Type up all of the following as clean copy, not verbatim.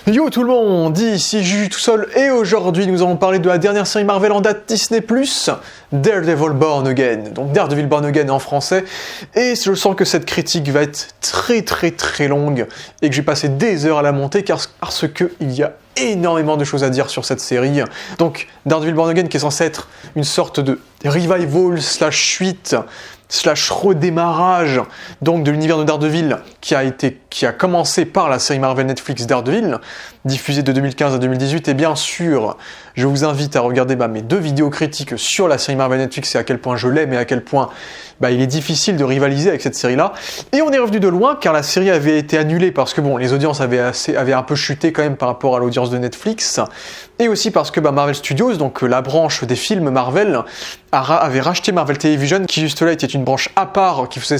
Yo tout le monde, ici Juju tout seul et aujourd'hui nous allons parler de la dernière série Marvel en date Disney+, Daredevil Born Again, donc Daredevil Born Again en français, et je sens que cette critique va être très longue et que je vais passer des heures à la monter parce que il y a énormément de choses à dire sur cette série. Donc Daredevil Born Again qui est censé être une sorte de revival slash suite slash redémarrage donc de l'univers de Daredevil qui a commencé par la série Marvel Netflix Daredevil, diffusée de 2015 à 2018, et bien sûr, je vous invite à regarder mes deux vidéos critiques sur la série Marvel Netflix et à quel point je l'aime et à quel point il est difficile de rivaliser avec cette série-là. Et on est revenu de loin car la série avait été annulée parce que les audiences avaient un peu chuté quand même par rapport à l'audience de Netflix, et aussi parce que Marvel Studios, donc la branche des films Marvel, avait racheté Marvel Television, qui juste là était une branche à part, qui faisait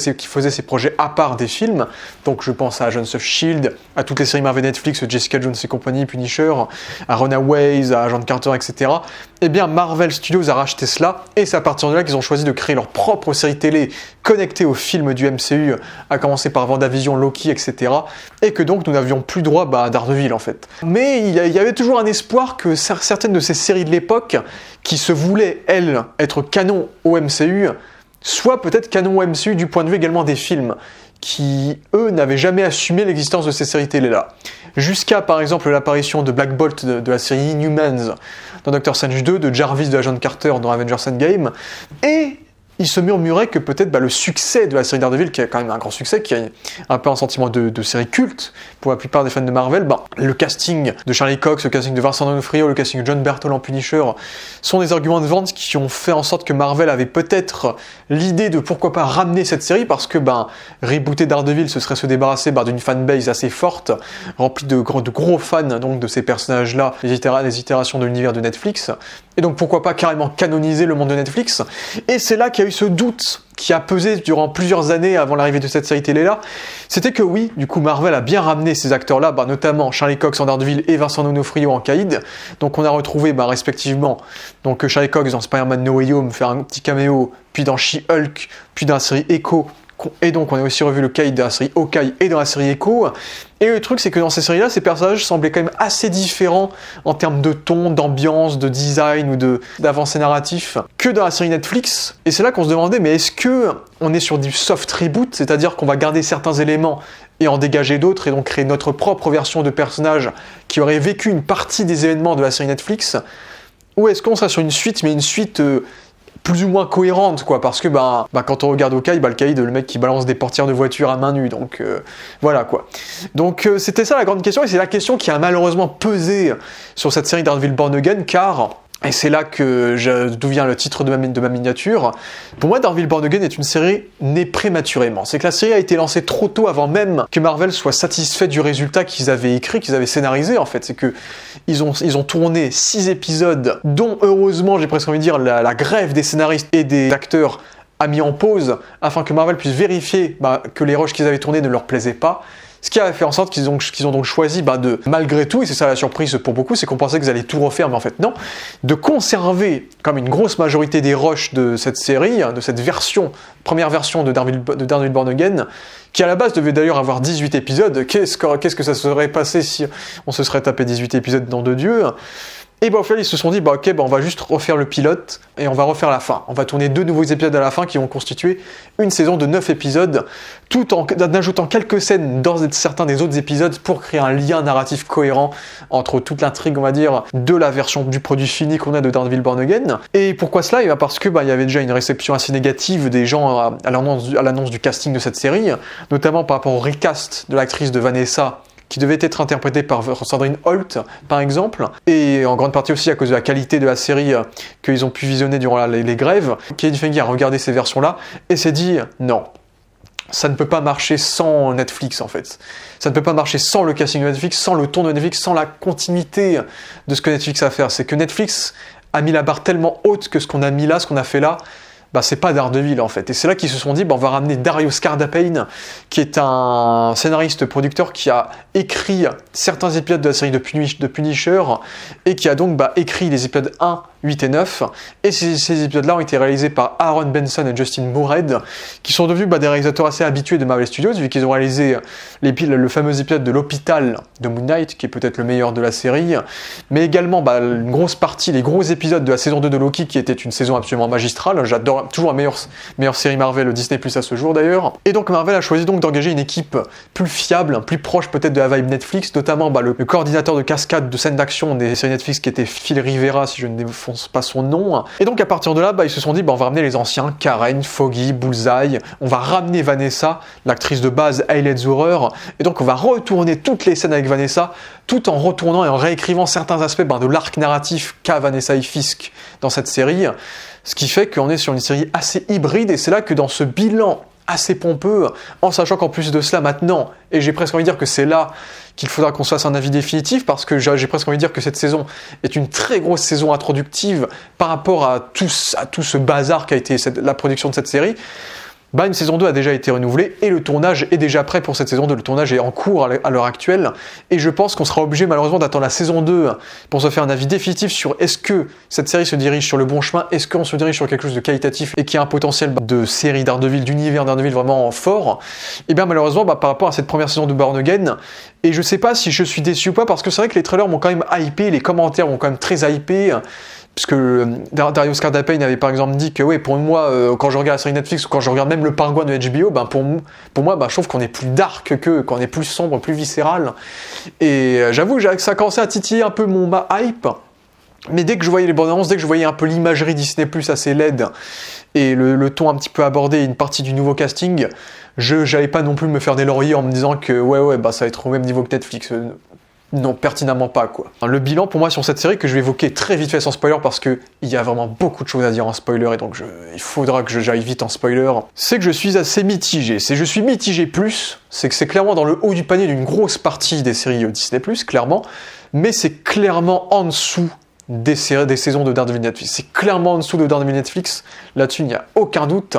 ses projets à part des films. Donc je pense à Agents of S.H.I.E.L.D., à toutes les séries Marvel Netflix, Jessica Jones et compagnie, Punisher, à Runaways, à Agent Carter, etc. Eh bien Marvel Studios a racheté cela, et c'est à partir de là qu'ils ont choisi de créer leur propre série télé connectée aux films du MCU, à commencer par WandaVision, Loki, etc. Et que donc nous n'avions plus droit à Daredevil en fait. Mais il y avait toujours un espoir que certaines de ces séries de l'époque, qui se voulaient, elles, être canon au MCU, soient peut-être canon au MCU du point de vue également des films, qui, eux, n'avaient jamais assumé l'existence de ces séries télé-là. Jusqu'à, par exemple, l'apparition de Black Bolt de la série Inhumans dans Doctor Strange 2, de Jarvis de Agent Carter dans Avengers Endgame, et il se murmurait que peut-être le succès de la série Daredevil, qui est quand même un grand succès, qui a un peu un sentiment de série culte pour la plupart des fans de Marvel, le casting de Charlie Cox, le casting de Vincent D'Onofrio, le casting de John Berthold en Punisher, sont des arguments de vente qui ont fait en sorte que Marvel avait peut-être l'idée de pourquoi pas ramener cette série, parce que rebooter Daredevil, ce serait se débarrasser d'une fanbase assez forte, remplie de gros fans donc, de ces personnages-là, les itérations de l'univers de Netflix, et donc pourquoi pas carrément canoniser le monde de Netflix. Et c'est là qu'il y a eu ce doute qui a pesé durant plusieurs années avant l'arrivée de cette série télé-là, c'était que oui, du coup Marvel a bien ramené ces acteurs-là, notamment Charlie Cox en Daredevil et Vincent D'Onofrio en Caïd. Donc on a retrouvé respectivement donc Charlie Cox dans Spider-Man No Way Home faire un petit caméo, puis dans She-Hulk, puis dans la série Echo, et donc on a aussi revu le Caïd dans la série Hawkeye et dans la série Echo. Et le truc c'est que dans ces séries-là, ces personnages semblaient quand même assez différents en termes de ton, d'ambiance, de design ou d'avancée narratif que dans la série Netflix. Et c'est là qu'on se demandait, mais est-ce que on est sur du soft reboot, c'est-à-dire qu'on va garder certains éléments et en dégager d'autres et donc créer notre propre version de personnage qui aurait vécu une partie des événements de la série Netflix, ou est-ce qu'on serait sur une suite, mais une suite plus ou moins cohérente, parce que quand on regarde Hawkeye, le Caïd, le mec qui balance des portières de voiture à main nue, donc voilà quoi. Donc c'était ça la grande question, et c'est la question qui a malheureusement pesé sur cette série Daredevil Born Again, car, et c'est là d'où vient le titre de ma miniature, pour moi Daredevil Born Again est une série née prématurément. C'est que la série a été lancée trop tôt avant même que Marvel soit satisfait du résultat qu'ils avaient écrit, qu'ils avaient scénarisé en fait. C'est que ils ont tourné 6 épisodes, dont heureusement j'ai presque envie de dire la grève des scénaristes et des acteurs a mis en pause afin que Marvel puisse vérifier que les rushs qu'ils avaient tournés ne leur plaisaient pas. Ce qui a fait en sorte qu'ils ont donc choisi de, malgré tout, et c'est ça la surprise pour beaucoup, c'est qu'on pensait qu'ils allaient tout refaire, mais en fait non, de conserver comme une grosse majorité des rushs de cette série, de cette première version de Daredevil Born Again, qui à la base devait d'ailleurs avoir 18 épisodes. Qu'est-ce que ça serait passé si on se serait tapé 18 épisodes dans de Dieu? Et au final, ils se sont dit, on va juste refaire le pilote et on va refaire la fin. On va tourner 2 nouveaux épisodes à la fin qui vont constituer une saison de 9 épisodes, tout en ajoutant quelques scènes dans certains des autres épisodes pour créer un lien narratif cohérent entre toute l'intrigue, on va dire, de la version du produit fini qu'on a de Daredevil Born Again. Et pourquoi cela? Et parce que il y avait déjà une réception assez négative des gens à l'annonce du casting de cette série, notamment par rapport au recast de l'actrice de Vanessa, qui devait être interprétée par Sandrine Holt, par exemple, et en grande partie aussi à cause de la qualité de la série qu'ils ont pu visionner durant les grèves. Kevin Feige a regardé ces versions-là et s'est dit non, ça ne peut pas marcher sans Netflix en fait. Ça ne peut pas marcher sans le casting de Netflix, sans le ton de Netflix, sans la continuité de ce que Netflix a à faire. C'est que Netflix a mis la barre tellement haute que ce qu'on a mis là, ce qu'on a fait là, c'est pas Daredevil en fait. Et c'est là qu'ils se sont dit, on va ramener Dario Scardapane, qui est un scénariste-producteur qui a écrit certains épisodes de la série de Punisher, et qui a donc écrit les épisodes 1 8 et 9. Et ces épisodes-là ont été réalisés par Aaron Benson et Justin Moorhead, qui sont devenus des réalisateurs assez habitués de Marvel Studios, vu qu'ils ont réalisé le fameux épisode de l'hôpital de Moon Knight, qui est peut-être le meilleur de la série, mais également une grosse partie, les gros épisodes de la saison 2 de Loki, qui était une saison absolument magistrale. J'adore, toujours la meilleure série Marvel, Disney Plus à ce jour d'ailleurs. Et donc Marvel a choisi donc d'engager une équipe plus fiable, plus proche peut-être de la vibe Netflix, notamment le coordinateur de cascade de scènes d'action des séries Netflix qui était Phil Rivera, si je ne défonce pas son nom. Et donc à partir de là, ils se sont dit on va ramener les anciens, Karen, Foggy, Bullseye, on va ramener Vanessa, l'actrice de base Ailey Zurer, et donc on va retourner toutes les scènes avec Vanessa, tout en retournant et en réécrivant certains aspects de l'arc narratif qu'a Vanessa et Fisk dans cette série, ce qui fait qu'on est sur une série assez hybride, et c'est là que dans ce bilan assez pompeux, en sachant qu'en plus de cela maintenant, et j'ai presque envie de dire que c'est là qu'il faudra qu'on se fasse un avis définitif, parce que j'ai presque envie de dire que cette saison est une très grosse saison introductive par rapport à tout ce bazar qu'a été la production de cette série. Une saison 2 a déjà été renouvelée et le tournage est déjà prêt pour cette saison 2. Le tournage est en cours à l'heure actuelle et je pense qu'on sera obligé malheureusement d'attendre la saison 2 pour se faire un avis définitif sur est-ce que cette série se dirige sur le bon chemin, est-ce qu'on se dirige sur quelque chose de qualitatif et qui a un potentiel de série Daredevil, d'univers Daredevil vraiment fort. Et bien malheureusement par rapport à cette première saison de Born Again, et je sais pas si je suis déçu ou pas parce que c'est vrai que les trailers m'ont quand même hypé, les commentaires m'ont quand même très hypé. Puisque Dario Scardapane avait par exemple dit que pour moi, quand je regarde la série Netflix ou quand je regarde même le Pingouin de HBO, pour moi, je trouve qu'on est plus dark qu'on est plus sombre, plus viscéral. Et j'avoue que ça a commencé à titiller un peu ma hype. Mais dès que je voyais les bandes annonces, dès que je voyais un peu l'imagerie Disney+ assez laide et le ton un petit peu abordé, une partie du nouveau casting, j'allais pas non plus me faire des lauriers en me disant que ça va être au même niveau que Netflix. Non, pertinemment pas, quoi. Le bilan pour moi sur cette série, que je vais évoquer très vite fait sans spoiler, parce qu'il y a vraiment beaucoup de choses à dire en spoiler, et donc il faudra que j'aille vite en spoiler, c'est que je suis assez mitigé. Je suis mitigé plus, c'est que c'est clairement dans le haut du panier d'une grosse partie des séries Disney+, clairement, mais c'est clairement en dessous des saisons de Daredevil Netflix. C'est clairement en dessous de Daredevil Netflix, là-dessus il n'y a aucun doute,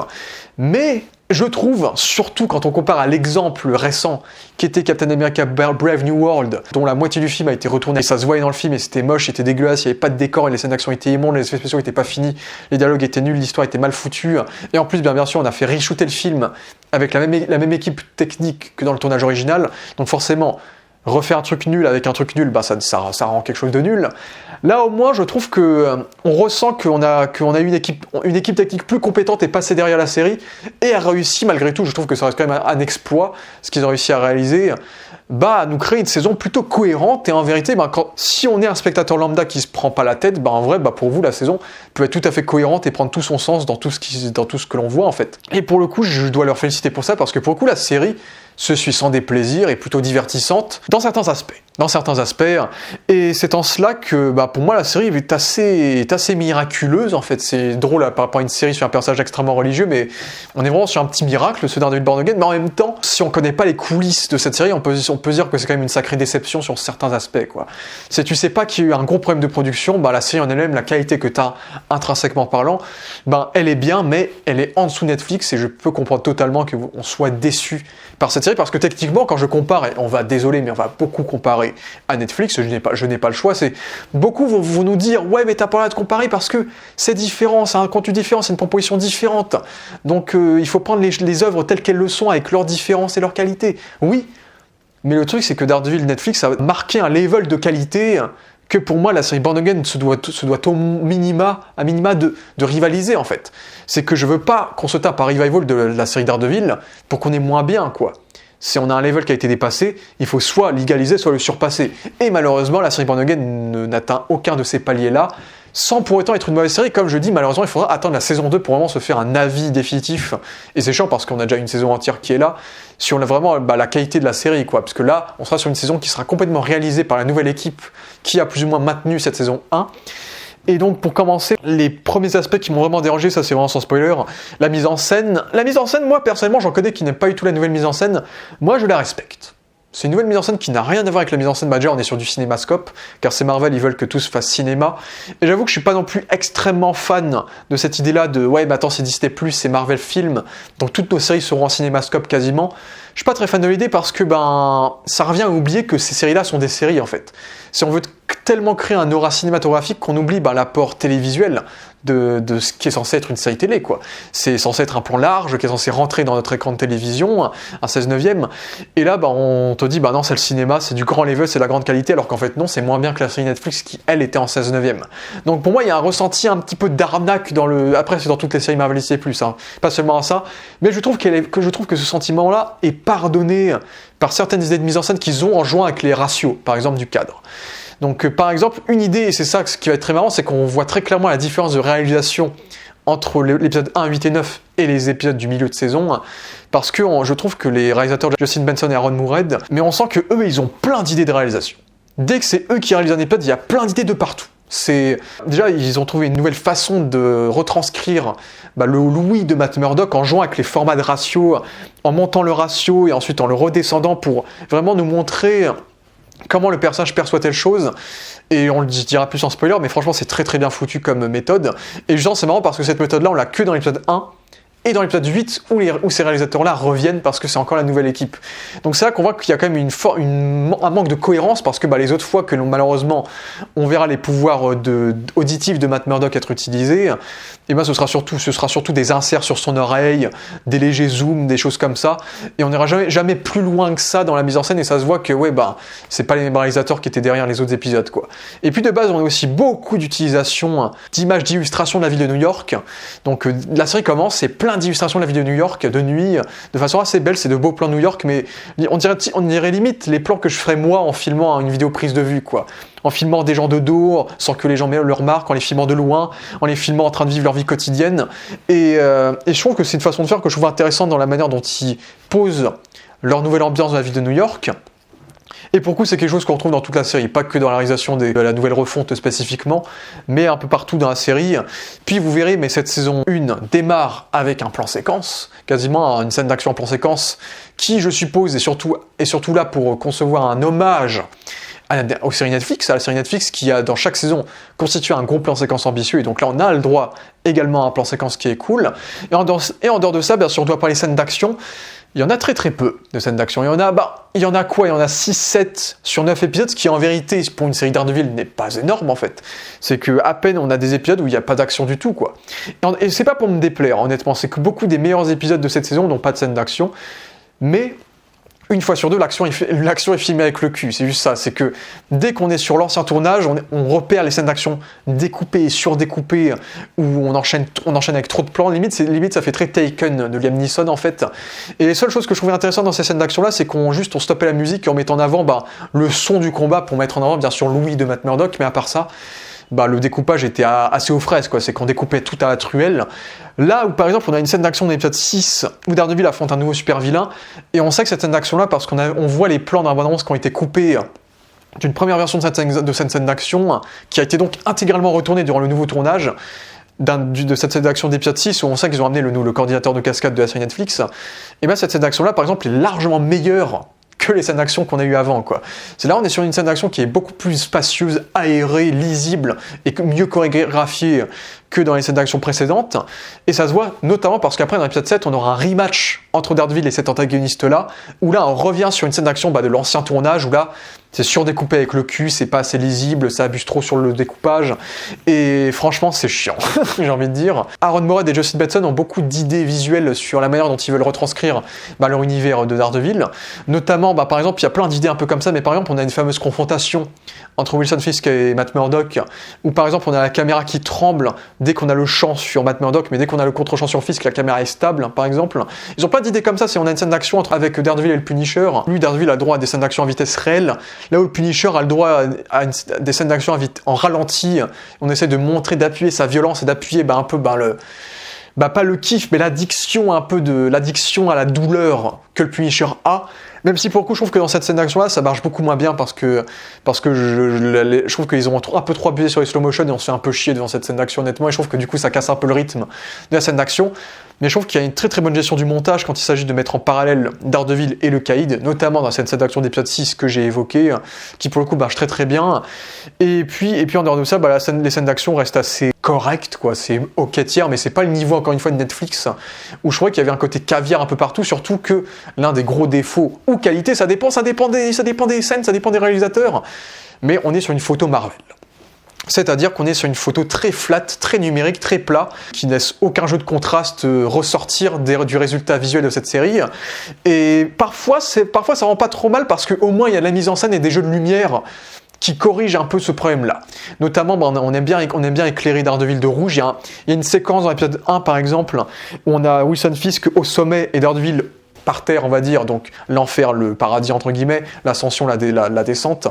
mais je trouve, surtout quand on compare à l'exemple récent qui était Captain America Brave New World, dont la moitié du film a été retournée, et ça se voyait dans le film, et c'était moche, c'était dégueulasse, il n'y avait pas de décor, et les scènes d'action étaient immondes, les effets spéciaux n'étaient pas finis, les dialogues étaient nuls, l'histoire était mal foutue, et en plus, bien sûr, on a fait re-shooter le film avec la même équipe technique que dans le tournage original, donc forcément, refaire un truc nul avec un truc nul, ça rend quelque chose de nul. Là, au moins, je trouve que on ressent qu'on a une équipe technique plus compétente et passée derrière la série et a réussi, malgré tout, je trouve que ça reste quand même un exploit, ce qu'ils ont réussi à réaliser, à nous créer une saison plutôt cohérente. Et en vérité, si on est un spectateur lambda qui se prend pas la tête, en vrai, pour vous, la saison peut être tout à fait cohérente et prendre tout son sens dans tout ce que l'on voit, en fait. Et pour le coup, je dois leur féliciter pour ça, parce que pour le coup, la série se suit sans déplaisir et plutôt divertissante dans certains aspects. Et c'est en cela que, pour moi, la série est assez miraculeuse, en fait. C'est drôle par rapport à une série sur un personnage extrêmement religieux, mais on est vraiment sur un petit miracle, ce Daredevil Born Again, mais en même temps, si on connaît pas les coulisses de cette série, on peut dire que c'est quand même une sacrée déception sur certains aspects, quoi. Si tu sais pas qu'il y a eu un gros problème de production, la série en elle-même, la qualité que t'as intrinsèquement parlant, elle est bien, mais elle est en dessous Netflix, et je peux comprendre totalement qu'on soit déçu par cette série, parce que techniquement, quand je compare, et on va beaucoup comparer à Netflix, je n'ai pas le choix, beaucoup vont nous dire mais t'as pas l'air de comparer parce que c'est différent, c'est un contenu différent, c'est une proposition différente, donc il faut prendre les œuvres telles qu'elles le sont avec leurs différences et leurs qualités. Oui, mais le truc c'est que Daredevil Netflix a marqué un level de qualité que pour moi la série Born Again se doit à minima de rivaliser, en fait. C'est que je veux pas qu'on se tape un revival de la série Daredevil pour qu'on est moins bien, quoi. Si on a un level qui a été dépassé, il faut soit l'égaliser, soit le surpasser. Et malheureusement, la série Born Again n'atteint aucun de ces paliers-là, sans pour autant être une mauvaise série. Comme je dis, malheureusement, il faudra attendre la saison 2 pour vraiment se faire un avis définitif. Et c'est chiant parce qu'on a déjà une saison entière qui est là, si on a vraiment la qualité de la série, quoi. Parce que là, on sera sur une saison qui sera complètement réalisée par la nouvelle équipe qui a plus ou moins maintenu cette saison 1. Et donc, pour commencer, les premiers aspects qui m'ont vraiment dérangé, ça c'est vraiment sans spoiler, la mise en scène. La mise en scène, moi, personnellement, j'en connais qui n'aiment pas du tout la nouvelle mise en scène. Moi, je la respecte. C'est une nouvelle mise en scène qui n'a rien à voir avec la mise en scène Major, on est sur du cinémascope, car c'est Marvel, ils veulent que tout se fasse cinéma. Et j'avoue que je suis pas non plus extrêmement fan de cette idée-là de ouais, bah attends, c'est Disney+, c'est Marvel Film, donc toutes nos séries seront en cinémascope quasiment. Je suis pas très fan de l'idée parce que ça revient à oublier que ces séries-là sont des séries en fait. Si on veut tellement créer un aura cinématographique qu'on oublie l'apport télévisuel de ce qui est censé être une série télé, quoi. C'est censé être un plan large qui est censé rentrer dans notre écran de télévision, un 16/9. Et là, on te dit, non, c'est le cinéma, c'est du grand level, c'est de la grande qualité, alors qu'en fait, non, c'est moins bien que la série Netflix qui, elle, était en 16/9. Donc pour moi, il y a un ressenti un petit peu d'arnaque dans le... Après, c'est dans toutes les séries Marvel Disney+, pas seulement à ça, mais je trouve que ce sentiment-là est pardonné par certaines idées de mise en scène qu'ils ont en jouant avec les ratios, par exemple, du cadre. Donc par exemple, une idée, et c'est ça ce qui va être très marrant, c'est qu'on voit très clairement la différence de réalisation entre l'épisode 1, 8 et 9 et les épisodes du milieu de saison, parce que je trouve que les réalisateurs Justin Benson et Aaron Moorhead, mais on sent que eux, ils ont plein d'idées de réalisation. Dès que c'est eux qui réalisent un épisode, il y a plein d'idées de partout. Déjà, ils ont trouvé une nouvelle façon de retranscrire le Louis de Matt Murdock en jouant avec les formats de ratio, en montant le ratio et ensuite en le redescendant pour vraiment nous montrer comment le personnage perçoit telle chose, et on le dira plus en spoiler, mais franchement c'est très très bien foutu comme méthode, et justement c'est marrant parce que cette méthode là on l'a que dans l'épisode 1, et dans l'épisode 8 où ces réalisateurs-là reviennent parce que c'est encore la nouvelle équipe. Donc c'est là qu'on voit qu'il y a quand même un manque de cohérence parce que les autres fois que malheureusement on verra les pouvoirs auditifs de Matt Murdock être utilisés, et ce sera surtout des inserts sur son oreille, des légers zooms, des choses comme ça, et on n'ira jamais plus loin que ça dans la mise en scène, et ça se voit que c'est pas les mêmes réalisateurs qui étaient derrière les autres épisodes, quoi. Et puis de base on a aussi beaucoup d'utilisation d'images d'illustration de la ville de New York. Donc la série commence, c'est plein d'illustrations de la ville de New York de nuit, de façon assez belle, c'est de beaux plans New York, mais on dirait limite les plans que je ferais moi en filmant une vidéo prise de vue, quoi. En filmant des gens de dos, sans que les gens le remarquent, en les filmant de loin, en les filmant en train de vivre leur vie quotidienne. Et je trouve que c'est une façon de faire que je trouve intéressante dans la manière dont ils posent leur nouvelle ambiance dans la ville de New York. Et pour le coup, c'est quelque chose qu'on retrouve dans toute la série, pas que dans la réalisation de la nouvelle refonte spécifiquement, mais un peu partout dans la série. Puis vous verrez, mais cette saison 1 démarre avec un plan séquence, quasiment une scène d'action en plan séquence, qui, je suppose, est surtout là pour concevoir un hommage à la série Netflix qui a dans chaque saison constitué un gros plan séquence ambitieux, et donc là on a le droit également à un plan séquence qui est cool. Et en dehors de ça, bien sûr, on doit parler scènes d'action. Il y en a très très peu de scènes d'action. Il y en a 6-7 sur 9 épisodes, ce qui en vérité, pour une série Daredevil, n'est pas énorme en fait. C'est que à peine on a des épisodes où il n'y a pas d'action du tout, quoi. Et c'est pas pour me déplaire, honnêtement, c'est que beaucoup des meilleurs épisodes de cette saison n'ont pas de scènes d'action, mais une fois sur deux, l'action est filmée avec le cul, c'est juste ça, c'est que dès qu'on est sur l'ancien tournage, on repère les scènes d'action découpées et surdécoupées, où on enchaîne avec trop de plans, limite ça fait très Taken de Liam Neeson en fait. Et les seules choses que je trouvais intéressantes dans ces scènes d'action là, c'est qu'on stoppait la musique et on mettait en avant le son du combat pour mettre en avant bien sûr Louis de Matt Murdock, mais à part ça, le découpage était assez aux fraises, quoi. C'est qu'on découpait tout à la truelle. Là où par exemple on a une scène d'action dans l'épisode 6 où Daredevil affronte un nouveau super vilain, et on sait que cette scène d'action là, parce qu'on voit les plans dans la bande-annonce qui ont été coupés d'une première version de cette scène d'action, qui a été donc intégralement retournée durant le nouveau tournage de cette scène d'action d'épisode 6, où on sait qu'ils ont amené le coordinateur de cascade de la série Netflix. Et cette scène d'action là par exemple est largement meilleure que les scènes d'action qu'on a eues avant, quoi. C'est là on est sur une scène d'action qui est beaucoup plus spacieuse, aérée, lisible et mieux chorégraphiée que dans les scènes d'action précédentes, et ça se voit notamment parce qu'après dans l'épisode 7 on aura un rematch entre Daredevil et cet antagoniste là, où là on revient sur une scène d'action de l'ancien tournage, où là c'est surdécoupé avec le cul, c'est pas assez lisible, ça abuse trop sur le découpage, et franchement c'est chiant, j'ai envie de dire. Aaron Moorhead et Justin Benson ont beaucoup d'idées visuelles sur la manière dont ils veulent retranscrire leur univers de Daredevil, notamment par exemple il y a plein d'idées un peu comme ça, mais par exemple on a une fameuse confrontation entre Wilson Fisk et Matt Murdock, où par exemple on a la caméra qui tremble dès qu'on a le champ sur Matt Murdock, mais dès qu'on a le contre-champ sur Fisk, la caméra est stable, par exemple. Ils ont plein d'idées comme ça, si on a une scène d'action avec Daredevil et le Punisher. Lui, Daredevil a le droit à des scènes d'action à vitesse réelle, là où le Punisher a le droit à des scènes d'action en ralenti. On essaie de montrer, d'appuyer sa violence et d'appuyer un peu pas le kiff, mais l'addiction à la douleur que le Punisher a. Même si pour le coup, je trouve que dans cette scène d'action-là, ça marche beaucoup moins bien parce que je trouve qu'ils ont un peu trop abusé sur les slow motion et on se fait un peu chier devant cette scène d'action, honnêtement. Et je trouve que du coup, ça casse un peu le rythme de la scène d'action. Mais je trouve qu'il y a une très très bonne gestion du montage quand il s'agit de mettre en parallèle Daredevil et le Caïd, notamment dans cette scène d'action d'épisode 6 que j'ai évoquée, qui pour le coup marche très très bien. Et puis en dehors de ça, les scènes d'action restent assez correctes, quoi. C'est ok tiers, mais c'est pas le niveau, encore une fois, de Netflix, où je trouvais qu'il y avait un côté caviar un peu partout, surtout que l'un des gros défauts, ou qualité, ça dépend des scènes, ça dépend des réalisateurs, mais on est sur une photo Marvel. C'est-à-dire qu'on est sur une photo très flat, très numérique, très plat, qui ne laisse aucun jeu de contraste ressortir du résultat visuel de cette série. Et parfois ça rend pas trop mal parce qu'au moins il y a de la mise en scène et des jeux de lumière qui corrigent un peu ce problème-là. Notamment, on aime bien éclairer Daredevil de rouge. Il y a une séquence dans l'épisode 1, par exemple, où on a Wilson Fisk au sommet et Daredevil par terre, on va dire, donc l'enfer, le paradis entre guillemets, l'ascension, la descente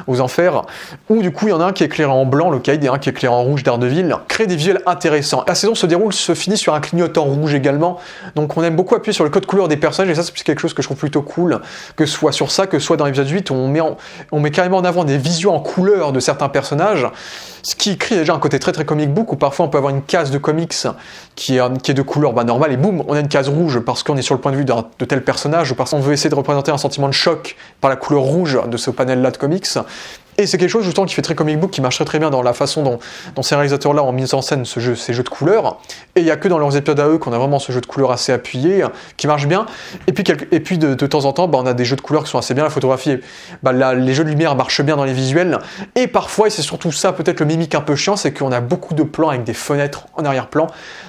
aux enfers, où du coup il y en a un qui est éclairé en blanc, le Caïd, et un qui est éclairé en rouge, Daredevil, crée des visuels intéressants. La saison se finit sur un clignotant rouge également, donc on aime beaucoup appuyer sur le code couleur des personnages, et ça c'est quelque chose que je trouve plutôt cool, que ce soit sur ça, que ce soit dans l'épisode 8, où on met carrément en avant des visions en couleur de certains personnages, ce qui crée déjà un côté très très comic book, où parfois on peut avoir une case de comics qui est de couleur normale, et boum, on a une case rouge parce qu'on est sur le point de vue de tel personnage, ou parce qu'on veut essayer de représenter un sentiment de choc par la couleur rouge de ce panel-là de comics. Et c'est quelque chose justement qui fait très comic book, qui marche très très bien dans la façon dont ces réalisateurs-là ont mis en scène ces jeux de couleurs. Et il n'y a que dans leurs épisodes à eux qu'on a vraiment ce jeu de couleurs assez appuyé, qui marche bien. Et puis de temps en temps, on a des jeux de couleurs qui sont assez bien, la photographie, les jeux de lumière marchent bien dans les visuels. Et parfois, et c'est surtout ça peut-être le mimique un peu chiant, c'est qu'on a beaucoup de plans avec des fenêtres en arrière-plan,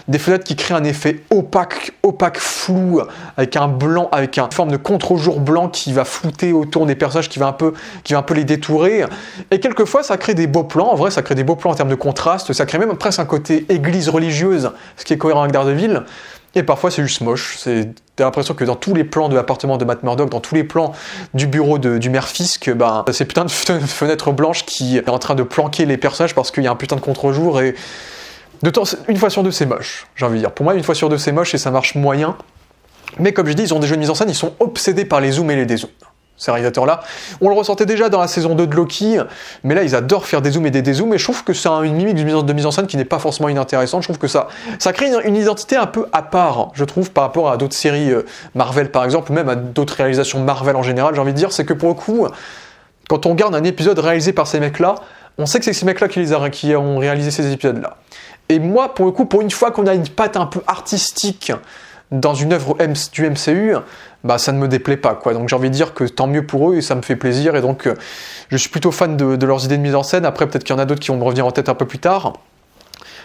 des fenêtres qui créent un effet opaque, flou, avec un blanc, avec une forme de contre-jour blanc qui va flouter autour des personnages, qui va un peu les détourer. Et quelquefois, ça crée des beaux plans. En vrai, ça crée des beaux plans en termes de contraste. Ça crée même presque un côté église religieuse, ce qui est cohérent avec Daredevil. Et parfois, c'est juste moche. T'as l'impression que dans tous les plans de l'appartement de Matt Murdock, dans tous les plans du bureau du maire Fisk, c'est putain de fenêtre blanche qui est en train de planquer les personnages parce qu'il y a un putain de contre-jour. Et une fois sur deux, c'est moche, j'ai envie de dire. Pour moi, une fois sur deux, c'est moche et ça marche moyen. Mais comme je dis, ils ont des jeux de mise en scène, ils sont obsédés par les zooms et les dézooms. Ces réalisateurs-là. On le ressentait déjà dans la saison 2 de Loki, mais là ils adorent faire des zooms et des dézooms, et je trouve que c'est une mimique de mise en scène qui n'est pas forcément inintéressante. Je trouve que ça crée une identité un peu à part, je trouve, par rapport à d'autres séries Marvel par exemple, ou même à d'autres réalisations Marvel en général, j'ai envie de dire, c'est que pour le coup, quand on regarde un épisode réalisé par ces mecs-là, on sait que c'est ces mecs-là qui ont réalisé ces épisodes-là. Et moi, pour le coup, pour une fois qu'on a une patte un peu artistique dans une œuvre du MCU, ça ne me déplaît pas, quoi. Donc j'ai envie de dire que tant mieux pour eux et ça me fait plaisir, et donc je suis plutôt fan de leurs idées de mise en scène. Après peut-être qu'il y en a d'autres qui vont me revenir en tête un peu plus tard.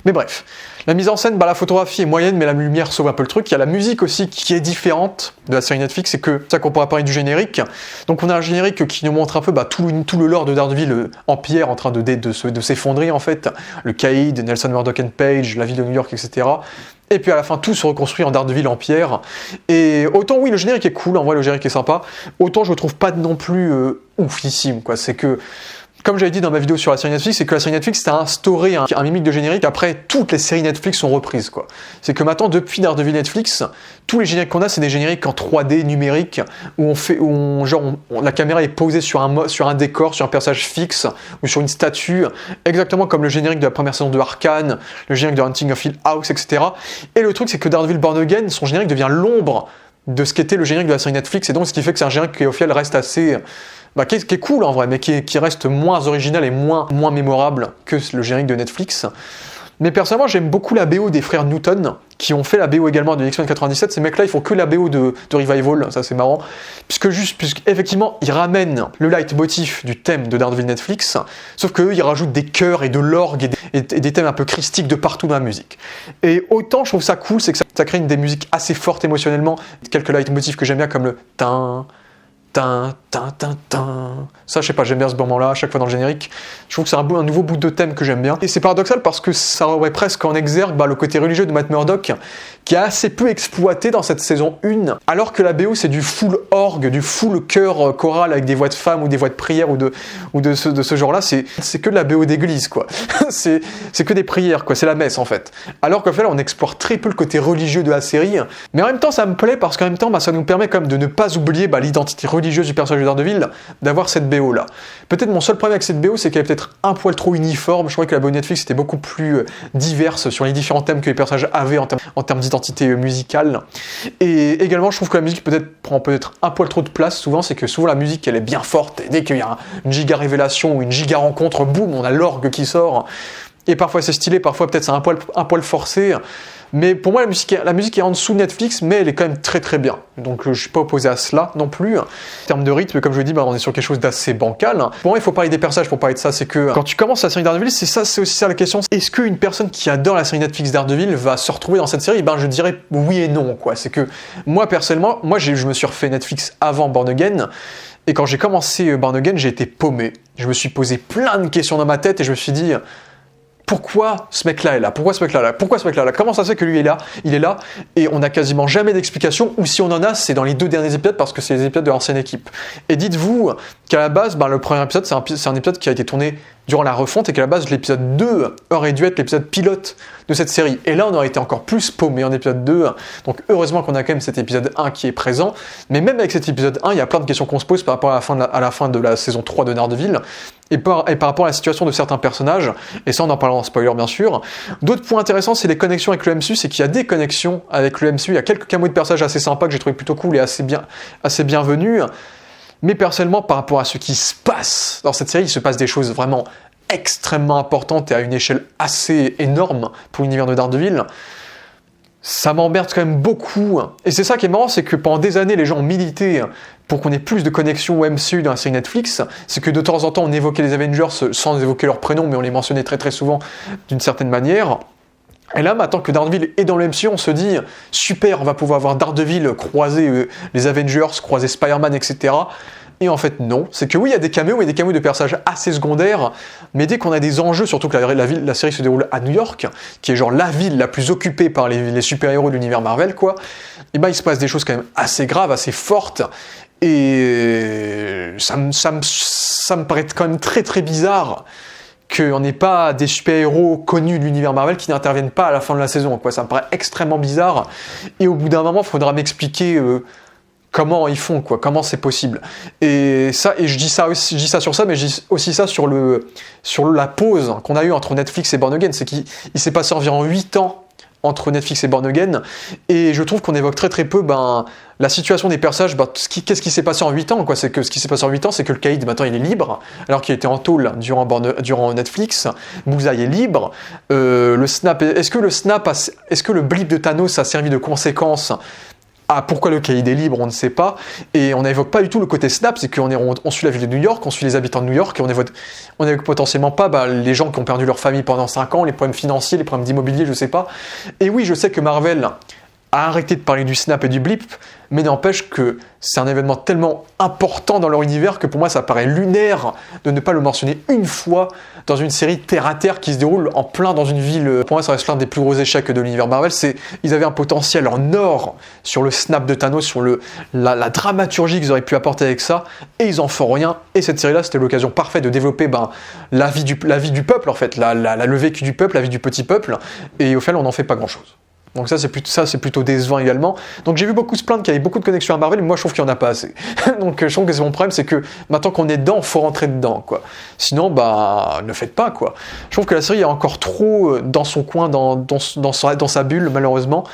Mais bref, la mise en scène, la photographie est moyenne, mais la lumière sauve un peu le truc. Il y a la musique aussi qui est différente de la série Netflix, c'est que ça qu'on pourra parler du générique. Donc on a un générique qui nous montre un peu tout le lore de Daredevil en pierre, en train de s'effondrer en fait. Le Caïd, Nelson Murdock and Page, la ville de New York, etc. Et puis à la fin, tout se reconstruit en Daredevil en pierre. Et autant oui, le générique est cool, en vrai le générique est sympa, autant je le trouve pas non plus oufissime, quoi. C'est que, comme j'avais dit dans ma vidéo sur la série Netflix, c'est que la série Netfllix a instauré un mimique de générique. Après, toutes les séries Netflix sont reprises, quoi. C'est que maintenant, depuis Daredevil Netflix, tous les génériques qu'on a, c'est des génériques en 3D numérique, où la caméra est posée sur un décor, sur un personnage fixe, ou sur une statue, exactement comme le générique de la première saison de Arcane, le générique de Hunting of Hill House, etc. Et le truc, c'est que Daredevil Born Again, son générique devient l'ombre de ce qu'était le générique de la série Netflix, et donc ce qui fait que c'est un générique qui, au final, reste assez... qui est cool en vrai, mais qui reste moins original et moins mémorable que le générique de Netflix. Mais personnellement, j'aime beaucoup la BO des frères Newton, qui ont fait la BO également de X-Men 97. Ces mecs-là, ils font que la BO de Revival, ça c'est marrant, puisqu'effectivement, ils ramènent le leitmotiv du thème de Daredevil Netflix, sauf qu'eux, ils rajoutent des chœurs et de l'orgue et des thèmes un peu christiques de partout dans la musique. Et autant je trouve ça cool, c'est que ça crée des musiques assez fortes émotionnellement, quelques leitmotifs que j'aime bien, comme le tin. Ça, je sais pas, j'aime bien ce moment-là, à chaque fois dans le générique. Je trouve que c'est un nouveau bout de thème que j'aime bien. Et c'est paradoxal parce que ça aurait presque en exergue le côté religieux de Matt Murdock, qui est assez peu exploité dans cette saison 1, alors que la BO c'est du full orgue, du full chœur choral avec des voix de femmes ou des voix de prière ou de ce genre-là. C'est que de la BO d'église, quoi. c'est que des prières, quoi. C'est la messe, en fait. Alors qu'en fait, là, on explore très peu le côté religieux de la série. Mais en même temps, ça me plaît parce qu'en même temps, ça nous permet quand même de ne pas oublier l'identité religieuse religieuse du personnage de Daredevil, d'avoir cette BO là. Peut-être mon seul problème avec cette BO, c'est qu'elle est peut-être un poil trop uniforme. Je crois que la BO Netflix était beaucoup plus diverse sur les différents thèmes que les personnages avaient en termes d'identité musicale. Et également, je trouve que la musique prend peut-être un poil trop de place. Souvent, c'est que souvent la musique, elle est bien forte. Et dès qu'il y a une giga révélation ou une giga rencontre, boum, on a l'orgue qui sort. Et parfois c'est stylé, parfois peut-être c'est un poil forcé. Mais pour moi, la musique est en dessous de Netflix, mais elle est quand même très très bien. Donc je suis pas opposé à cela non plus. En termes de rythme, comme je vous dis, on est sur quelque chose d'assez bancal. Pour moi, il faut parler des personnages pour parler de ça. C'est que quand tu commences la série Daredevil, c'est aussi ça la question. Est-ce qu'une personne qui adore la série Netflix Daredevil va se retrouver dans cette série? Je dirais oui et non, quoi. C'est que moi, personnellement, je me suis refait Netflix avant Born Again. Et quand j'ai commencé Born Again, j'ai été paumé. Je me suis posé plein de questions dans ma tête et je me suis dit... Pourquoi ce mec-là est là? Pourquoi ce mec-là est là? Pourquoi ce mec-là est là? Comment ça se fait que lui est là? Il est là et on n'a quasiment jamais d'explication, ou si on en a, c'est dans les 2 derniers épisodes parce que c'est les épisodes de l'ancienne équipe. Et dites-vous qu'à la base, le premier épisode, c'est un épisode qui a été tourné durant la refonte et qu'à la base, l'épisode 2 aurait dû être l'épisode pilote de cette série. Et là, on aurait été encore plus paumé en épisode 2. Donc heureusement qu'on a quand même cet épisode 1 qui est présent. Mais même avec cet épisode 1, il y a plein de questions qu'on se pose par rapport à la fin de la saison 3 de Daredevil. Et par rapport à la situation de certains personnages, et ça on en parlera en spoiler bien sûr. D'autres points intéressants, c'est les connexions avec le MCU, c'est qu'il y a des connexions avec le MCU, il y a quelques caméos de personnages assez sympas que j'ai trouvé plutôt cool et assez bienvenus. Mais personnellement, par rapport à ce qui se passe dans cette série, il se passe des choses vraiment extrêmement importantes et à une échelle assez énorme pour l'univers de Daredevil. Ça m'emmerde quand même beaucoup. Et c'est ça qui est marrant, c'est que pendant des années, les gens ont milité pour qu'on ait plus de connexions au MCU dans la série Netflix. C'est que de temps en temps, on évoquait les Avengers sans évoquer leur prénom, mais on les mentionnait très très souvent d'une certaine manière. Et là, maintenant que Daredevil est dans le MCU, on se dit « Super, on va pouvoir voir Daredevil croiser les Avengers, croiser Spider-Man, etc. » Et en fait, non. C'est que oui, il y a des caméos, mais des caméos de personnages assez secondaires. Mais dès qu'on a des enjeux, surtout que la série se déroule à New York, qui est genre la ville la plus occupée par les super-héros de l'univers Marvel, quoi, et il se passe des choses quand même assez graves, assez fortes. Et ça me paraît quand même très très bizarre qu'on n'ait pas des super-héros connus de l'univers Marvel qui n'interviennent pas à la fin de la saison, quoi. Ça me paraît extrêmement bizarre. Et au bout d'un moment, il faudra m'expliquer... comment ils font, quoi, comment c'est possible. Et je dis ça sur ça, mais je dis aussi ça sur la pause qu'on a eue entre Netflix et Born Again. C'est qu'il s'est passé environ 8 ans entre Netflix et Born Again, et je trouve qu'on évoque très très peu la situation des personnages. Qu'est-ce qui s'est passé en 8 ans, quoi? C'est que ce qui s'est passé en 8 ans, c'est que le Caïd, maintenant, il est libre, alors qu'il était en tôle durant Netflix. Bullseye est libre. Le snap, est-ce que le blip de Thanos a servi de conséquence? Pourquoi le Caïd est libre, on ne sait pas. Et on n'évoque pas du tout le côté snap, c'est qu'on suit la ville de New York, on suit les habitants de New York, et on n'évoque potentiellement pas les gens qui ont perdu leur famille pendant 5 ans, les problèmes financiers, les problèmes d'immobilier, je sais pas. Et oui, je sais que Marvel a arrêté de parler du snap et du blip, mais n'empêche que c'est un événement tellement important dans leur univers que pour moi ça paraît lunaire de ne pas le mentionner une fois dans une série terre-à-terre qui se déroule en plein dans une ville. Pour moi ça reste l'un des plus gros échecs de l'univers Marvel. Ils avaient un potentiel en or sur le snap de Thanos, sur la dramaturgie qu'ils auraient pu apporter avec ça, et ils en font rien. Et cette série-là, c'était l'occasion parfaite de développer la vie du peuple, en fait, le vécu du peuple, la vie du petit peuple, et au final on n'en fait pas grand-chose. Donc ça c'est plutôt décevant également. Donc j'ai vu beaucoup se plaindre qu'il y avait beaucoup de connexions à Marvel, mais moi je trouve qu'il n'y en a pas assez. Donc je trouve que c'est mon problème, c'est que maintenant qu'on est dedans, il faut rentrer dedans, quoi. Sinon, ne faites pas, quoi. Je trouve que la série est encore trop dans son coin, dans sa bulle, malheureusement.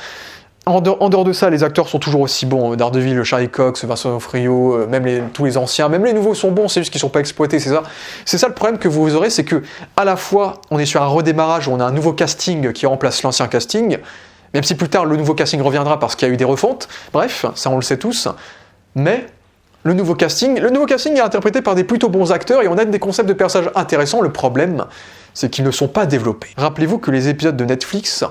En dehors de ça, les acteurs sont toujours aussi bons. Daredevil, Charlie Cox, Vincent D'Onofrio, même tous les anciens, même les nouveaux sont bons, c'est juste qu'ils ne sont pas exploités, c'est ça. C'est ça le problème que vous aurez, c'est que à la fois, on est sur un redémarrage où on a un nouveau casting qui remplace l'ancien casting, même si plus tard le nouveau casting reviendra parce qu'il y a eu des refontes, bref, ça on le sait tous, mais le nouveau casting est interprété par des plutôt bons acteurs et on a des concepts de personnages intéressants. Le problème, c'est qu'ils ne sont pas développés. Rappelez-vous que les épisodes de Netflix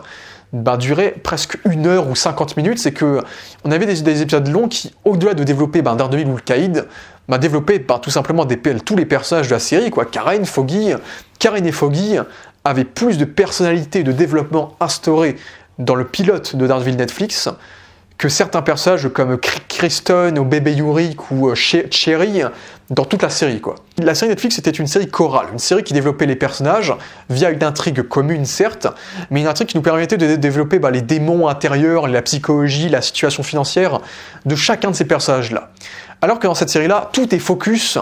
duraient presque 1 heure ou 50 minutes, c'est que on avait des épisodes longs qui, au-delà de développer Daredevil ou le Caïd, développaient tout simplement tous les personnages de la série, quoi. Karen et Foggy avaient plus de personnalité et de développement instauré dans le pilote de Daredevil Netflix que certains personnages comme Kristen ou Bébé Yurik ou Cherry dans toute la série, quoi. La série Netflix était une série chorale, une série qui développait les personnages via une intrigue commune, certes, mais une intrigue qui nous permettait de développer les démons intérieurs, la psychologie, la situation financière de chacun de ces personnages-là. Alors que dans cette série-là, tout est focus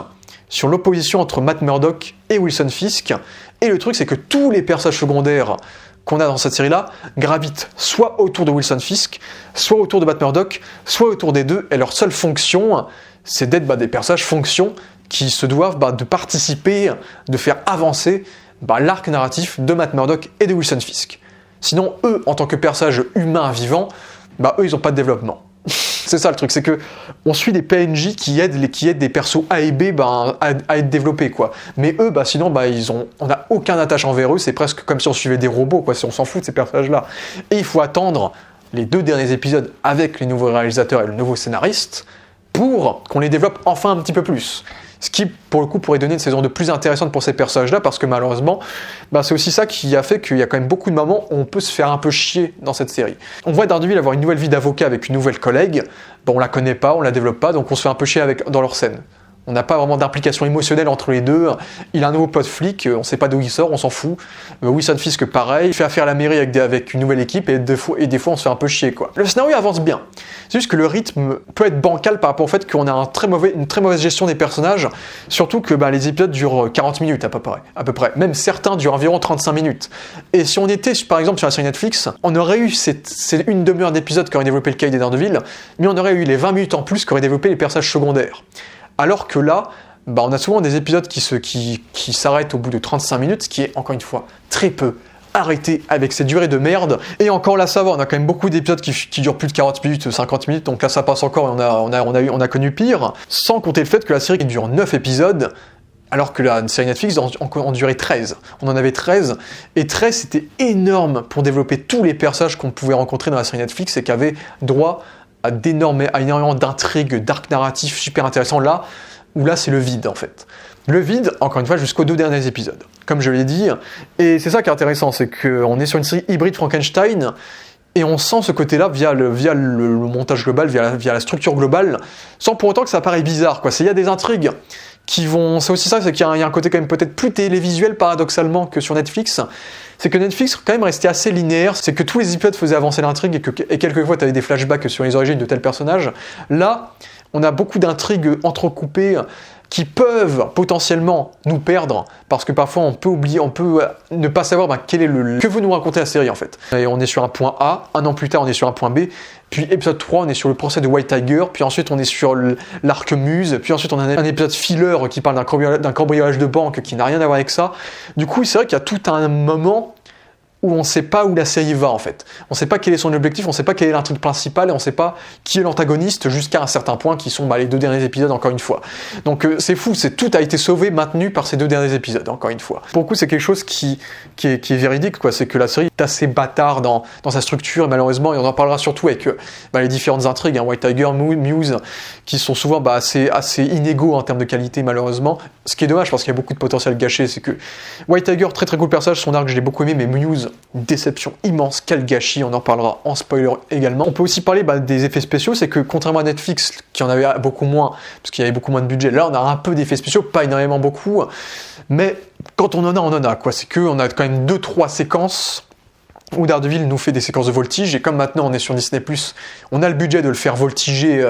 sur l'opposition entre Matt Murdock et Wilson Fisk. Et le truc, c'est que tous les personnages secondaires qu'on a dans cette série-là gravitent soit autour de Wilson Fisk, soit autour de Matt Murdock, soit autour des deux. Et leur seule fonction, c'est d'être des personnages fonctions qui se doivent de participer, de faire avancer l'arc narratif de Matt Murdock et de Wilson Fisk. Sinon, eux, en tant que personnages humains vivants, eux, ils n'ont pas de développement. C'est ça le truc, c'est que on suit des PNJ qui aident des persos A et B à être développés, quoi. Mais eux, sinon, on n'a aucun attachement envers eux, c'est presque comme si on suivait des robots, quoi, si on s'en fout de ces personnages-là. Et il faut attendre les 2 derniers épisodes avec les nouveaux réalisateurs et le nouveau scénariste pour qu'on les développe enfin un petit peu plus. Ce qui, pour le coup, pourrait donner une saison 2 plus intéressante pour ces personnages-là, parce que malheureusement, c'est aussi ça qui a fait qu'il y a quand même beaucoup de moments où on peut se faire un peu chier dans cette série. On voit Daredevil avoir une nouvelle vie d'avocat avec une nouvelle collègue, on la connaît pas, on la développe pas, donc on se fait un peu chier dans leur scène. On n'a pas vraiment d'implication émotionnelle entre les deux. Il a un nouveau pote flic, on sait pas d'où il sort, on s'en fout. Wilson Fisk, pareil, il fait affaire à la mairie avec une nouvelle équipe et des fois on se fait un peu chier, quoi. Le scénario avance bien. C'est juste que le rythme peut être bancal par rapport au fait qu'on a une très mauvaise gestion des personnages, surtout que les épisodes durent 40 minutes à peu près. Même certains durent environ 35 minutes. Et si on était par exemple sur la série Netflix, on aurait eu c'est une demi-heure d'épisode qui aurait développé le cas des Daredevil, mais on aurait eu les 20 minutes en plus qui auraient développé les personnages secondaires. Alors que là, on a souvent des épisodes qui s'arrêtent au bout de 35 minutes, ce qui est, encore une fois, très peu arrêté avec ces durées de merde. Et encore là, ça va, on a quand même beaucoup d'épisodes qui durent plus de 40 minutes, 50 minutes, donc là ça passe encore, on a connu pire, sans compter le fait que la série dure 9 épisodes, alors que la série Netflix en durait 13. On en avait 13, et 13 c'était énorme pour développer tous les personnages qu'on pouvait rencontrer dans la série Netflix et qui avaient droit à énormément d'intrigues, d'arcs narratifs super intéressants où là c'est le vide en fait. Le vide, encore une fois, jusqu'aux 2 derniers épisodes, comme je l'ai dit, et c'est ça qui est intéressant, c'est qu'on est sur une série hybride Frankenstein, et on sent ce côté-là via le montage global, via la structure globale, sans pour autant que ça paraît bizarre, quoi. Il y a des intrigues qui vont... C'est aussi ça, c'est qu'il y a un côté quand même peut-être plus télévisuel paradoxalement que sur Netflix. C'est que Netflix quand même restait assez linéaire, c'est que tous les épisodes faisaient avancer l'intrigue et quelquefois tu avais des flashbacks sur les origines de tel personnage. Là, on a beaucoup d'intrigues entrecoupées qui peuvent potentiellement nous perdre, parce que parfois on peut ne pas savoir que veut nous raconter la série en fait. Et on est sur un point A, un an plus tard on est sur un point B, puis épisode 3 on est sur le procès de White Tiger, puis ensuite on est sur l'arc Muse, puis ensuite on a un épisode filler qui parle d'un cambriolage de banque qui n'a rien à voir avec ça. Du coup c'est vrai qu'il y a tout un moment où on ne sait pas où la série va en fait. On ne sait pas quel est son objectif, on ne sait pas quelle est l'intrigue principale, et on ne sait pas qui est l'antagoniste jusqu'à un certain point qui sont les 2 derniers épisodes encore une fois. Donc c'est fou, tout a été sauvé, maintenu par ces 2 derniers épisodes encore une fois. Pour le coup c'est quelque chose qui est véridique, quoi. C'est que la série est assez bâtard dans sa structure, et malheureusement, et on en parlera surtout avec les différentes intrigues, White Tiger, Muse, qui sont souvent assez inégaux en termes de qualité malheureusement. Ce qui est dommage parce qu'il y a beaucoup de potentiel gâché, c'est que White Tiger, très très cool personnage, son arc je l'ai beaucoup aimé, mais Muse, déception immense, quel gâchis, on en parlera en spoiler également. On peut aussi parler des effets spéciaux, c'est que contrairement à Netflix, qui en avait beaucoup moins, parce qu'il y avait beaucoup moins de budget, là on a un peu d'effets spéciaux, pas énormément beaucoup, mais quand on en a, quoi. C'est qu'on a quand même 2-3 séquences où Daredevil nous fait des séquences de voltige, et comme maintenant on est sur Disney+, on a le budget de le faire voltiger,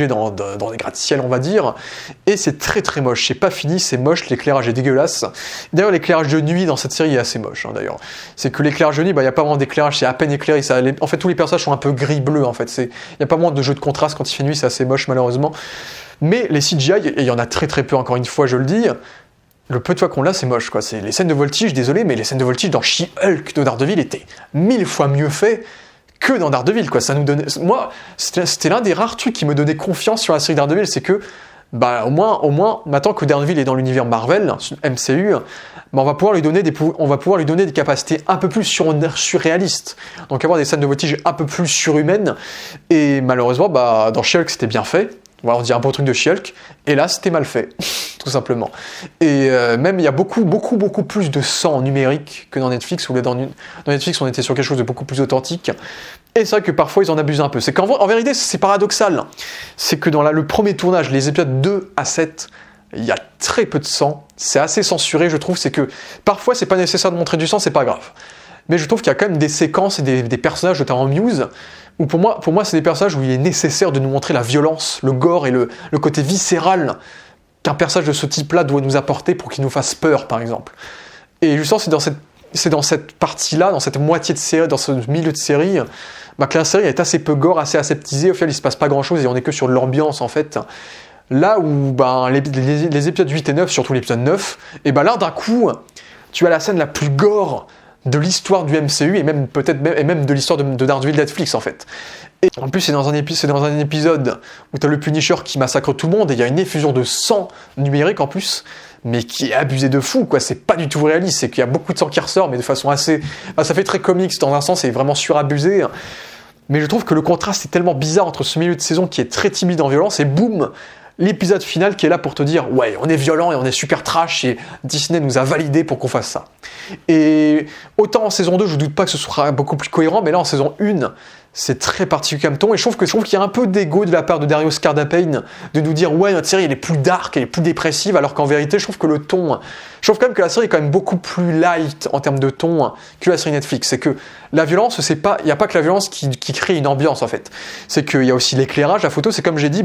dans des gratte-ciel, on va dire, et c'est très très moche, c'est pas fini, c'est moche, l'éclairage est dégueulasse. D'ailleurs l'éclairage de nuit dans cette série est assez moche, d'ailleurs. C'est que l'éclairage de nuit, il n'y a pas vraiment d'éclairage, c'est à peine éclairé, en fait tous les personnages sont un peu gris-bleu, en fait, il n'y a pas vraiment de jeu de contraste quand il fait nuit, c'est assez moche malheureusement. Mais les CGI, et il y en a très très peu encore une fois, je le dis, le peu de fois qu'on l'a, c'est moche, quoi. C'est les scènes de voltige, désolé, mais les scènes de voltige dans She-Hulk de Daredevil étaient 1000 fois mieux fait que dans Daredevil, quoi. Ça nous donnait... Moi, c'était l'un des rares trucs qui me donnait confiance sur la série Daredevil, c'est que, au moins, maintenant que Daredevil est dans l'univers Marvel, MCU, on va pouvoir lui donner des capacités un peu plus surréalistes. Donc avoir des scènes de voltige un peu plus surhumaines. Et malheureusement, dans She-Hulk, c'était bien fait. On dit un beau truc de She-Hulk, et là c'était mal fait, tout simplement. Et même il y a beaucoup plus de sang numérique que dans Netflix, où dans Netflix on était sur quelque chose de beaucoup plus authentique. Et c'est vrai que parfois ils en abusent un peu. C'est qu'en vérité c'est paradoxal. C'est que dans le premier tournage, les épisodes 2 à 7, il y a très peu de sang. C'est assez censuré, je trouve. C'est que parfois c'est pas nécessaire de montrer du sang, c'est pas grave. Mais je trouve qu'il y a quand même des séquences et des personnages, notamment Muse, où pour moi c'est des personnages où il est nécessaire de nous montrer la violence, le gore et le côté viscéral qu'un personnage de ce type-là doit nous apporter pour qu'il nous fasse peur, par exemple. Et justement, c'est dans cette partie-là, dans cette moitié de série, dans ce milieu de série, que la série est assez peu gore, assez aseptisée. Au final, il se passe pas grand-chose et on est que sur de l'ambiance, en fait. Là où les épisodes 8 et 9, surtout l'épisode 9, et là, d'un coup, tu as la scène la plus gore de l'histoire du MCU et même de l'histoire de Daredevil Netflix, en fait. Et en plus, c'est dans un épisode où tu as le Punisher qui massacre tout le monde et il y a une effusion de sang numérique en plus, mais qui est abusé de fou, quoi. C'est pas du tout réaliste, c'est qu'il y a beaucoup de sang qui ressort, mais de façon assez... ça fait très comics dans un sens, c'est vraiment surabusé. Mais je trouve que le contraste est tellement bizarre entre ce milieu de saison qui est très timide en violence et boum, l'épisode final qui est là pour te dire ouais, on est violent et on est super trash et Disney nous a validé pour qu'on fasse ça. Et autant en saison 2, je doute pas que ce sera beaucoup plus cohérent, mais là en saison 1, c'est très particulier comme ton, et je trouve qu'il y a un peu d'ego de la part de Darius Cardapane de nous dire ouais, notre série elle est plus dark, elle est plus dépressive, alors qu'en vérité je trouve que je trouve quand même que la série est quand même beaucoup plus light en termes de ton que la série Netflix. C'est que la violence, il n'y a pas que la violence qui crée une ambiance en fait. C'est qu'il y a aussi l'éclairage, la photo, c'est comme j'ai dit,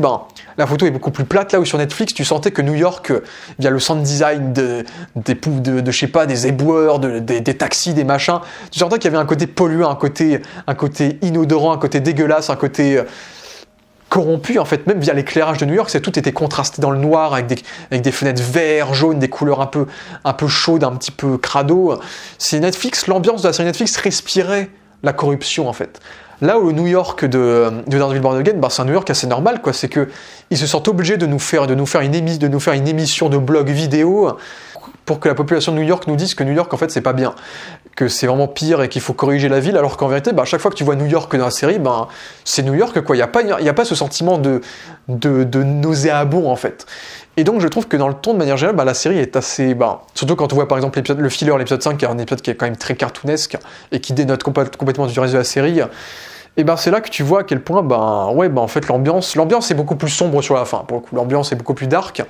la photo est beaucoup plus plate, là où sur Netflix tu sentais que New York, via le sound design je sais pas, des éboueurs, des taxis, des machins, tu sentais qu'il y avait un côté polluant, un côté inodorant, un côté dégueulasse, un côté corrompu en fait, même via l'éclairage de New York, tout était contrasté dans le noir avec des fenêtres verts, jaunes, des couleurs un peu chaudes, un petit peu crado. C'est Netflix, l'ambiance de la série Netflix respirait la corruption en fait. Là où le New York de Daredevil Born Again, c'est un New York assez normal, quoi. C'est que ils se sentent obligés de nous faire une émission de blog vidéo pour que la population de New York nous dise que New York en fait c'est pas bien, que c'est vraiment pire et qu'il faut corriger la ville, alors qu'en vérité, à chaque fois que tu vois New York dans la série, c'est New York, quoi. Il y a pas ce sentiment de nauséabond en fait. Et donc je trouve que dans le ton de manière générale, la série est assez... surtout quand on voit par exemple le filler, l'épisode 5, qui est un épisode qui est quand même très cartoonesque et qui dénote complètement du reste de la série, et c'est là que tu vois à quel point, en fait l'ambiance est beaucoup plus sombre sur la fin. Pour le coup, l'ambiance est beaucoup plus dark.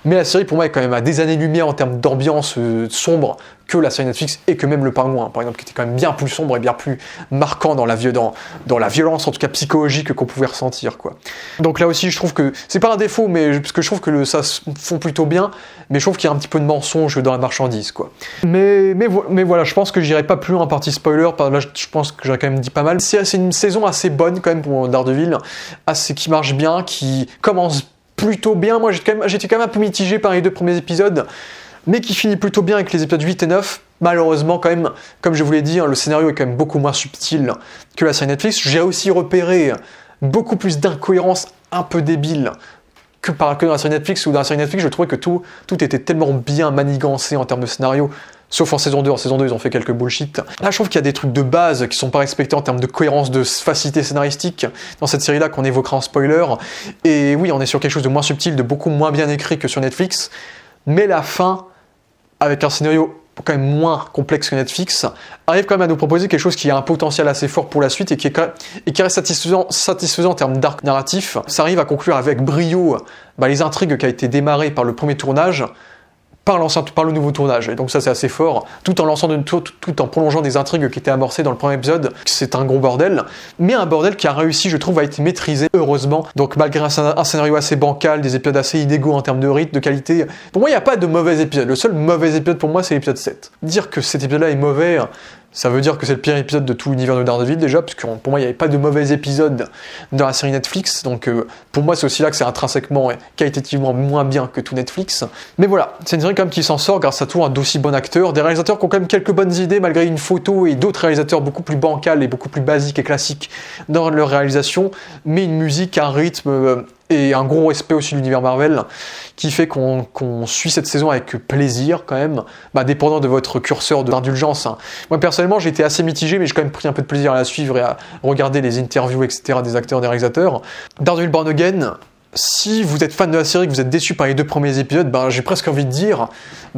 Mais la série, pour moi, est quand même à des années-lumière en termes d'ambiance sombre que la série Netflix et que même Le Pingouin, par exemple, qui était quand même bien plus sombre et bien plus marquant dans la violence, en tout cas psychologique, qu'on pouvait ressentir, quoi. Donc là aussi, je trouve que c'est pas un défaut, parce que je trouve que ça se fond plutôt bien, mais je trouve qu'il y a un petit peu de mensonge dans la marchandise, quoi. Mais voilà, je pense que j'irai pas plus loin en partie spoiler. Là, je pense que j'aurais quand même dit pas mal. C'est une saison assez bonne quand même pour Daredevil, qui marche bien, qui commence plutôt bien. Moi j'étais quand même un peu mitigé par les 2 premiers épisodes, mais qui finit plutôt bien avec les épisodes 8 et 9. Malheureusement quand même, comme je vous l'ai dit, le scénario est quand même beaucoup moins subtil que la série Netflix. J'ai aussi repéré beaucoup plus d'incohérences un peu débiles que dans la série Netflix, où dans la série Netflix je trouvais que tout était tellement bien manigancé en termes de scénario. Sauf en saison 2. En saison 2, ils ont fait quelques bullshit. Là, je trouve qu'il y a des trucs de base qui sont pas respectés en termes de cohérence, de facilité scénaristique dans cette série-là qu'on évoquera en spoiler. Et oui, on est sur quelque chose de moins subtil, de beaucoup moins bien écrit que sur Netflix. Mais la fin, avec un scénario quand même moins complexe que Netflix, arrive quand même à nous proposer quelque chose qui a un potentiel assez fort pour la suite et qui reste satisfaisant en termes d'arc narratif. Ça arrive à conclure avec brio les intrigues qui a été démarrées par le premier tournage, par le nouveau tournage, et donc ça c'est assez fort, tout en prolongeant des intrigues qui étaient amorcées dans le premier épisode. C'est un gros bordel, mais un bordel qui a réussi, je trouve, à être maîtrisé, heureusement. Donc malgré un scénario assez bancal, des épisodes assez inégaux en termes de rythme, de qualité, pour moi il n'y a pas de mauvais épisode. Le seul mauvais épisode pour moi c'est l'épisode 7. Dire que cet épisode-là est mauvais, ça veut dire que c'est le pire épisode de tout l'univers de Daredevil déjà, parce que pour moi il n'y avait pas de mauvais épisode dans la série Netflix, donc pour moi c'est aussi là que c'est intrinsèquement et qualitativement moins bien que tout Netflix. Mais voilà, c'est une série quand même qui s'en sort grâce à tout un d'aussi bon acteur, des réalisateurs qui ont quand même quelques bonnes idées malgré une photo, et d'autres réalisateurs beaucoup plus bancals et beaucoup plus basiques et classiques dans leur réalisation, mais une musique, un rythme et un gros respect aussi de l'univers Marvel, qui fait qu'on suit cette saison avec plaisir quand même, dépendant de votre curseur d'indulgence. Moi personnellement j'ai été assez mitigé, mais j'ai quand même pris un peu de plaisir à la suivre et à regarder les interviews, etc. des acteurs, des réalisateurs. Daredevil Born Again, si vous êtes fan de la série, que vous êtes déçu par les 2 premiers épisodes, j'ai presque envie de dire,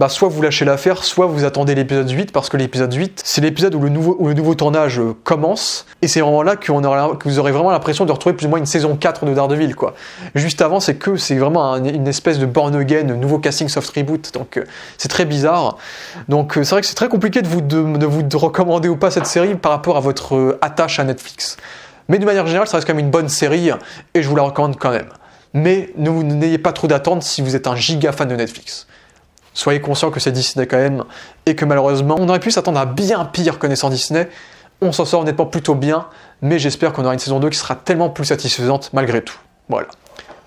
soit vous lâchez l'affaire, soit vous attendez l'épisode 8, parce que l'épisode 8, c'est l'épisode où le nouveau tournage commence, et c'est vraiment là que vous aurez vraiment l'impression de retrouver plus ou moins une saison 4 de Daredevil, quoi. Juste avant, c'est vraiment une espèce de Born Again, nouveau casting soft reboot, donc c'est très bizarre. Donc c'est vrai que c'est très compliqué de vous recommander ou pas cette série par rapport à votre attache à Netflix. Mais de manière générale, ça reste quand même une bonne série, et je vous la recommande quand même. Mais n'ayez pas trop d'attentes si vous êtes un giga fan de Netflix. Soyez conscient que c'est Disney quand même, et que malheureusement, on aurait pu s'attendre à bien pire connaissant Disney. On s'en sort honnêtement plutôt bien, mais j'espère qu'on aura une saison 2 qui sera tellement plus satisfaisante malgré tout. Voilà.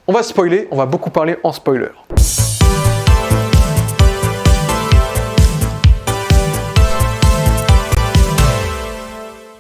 On va spoiler, on va beaucoup parler en spoiler.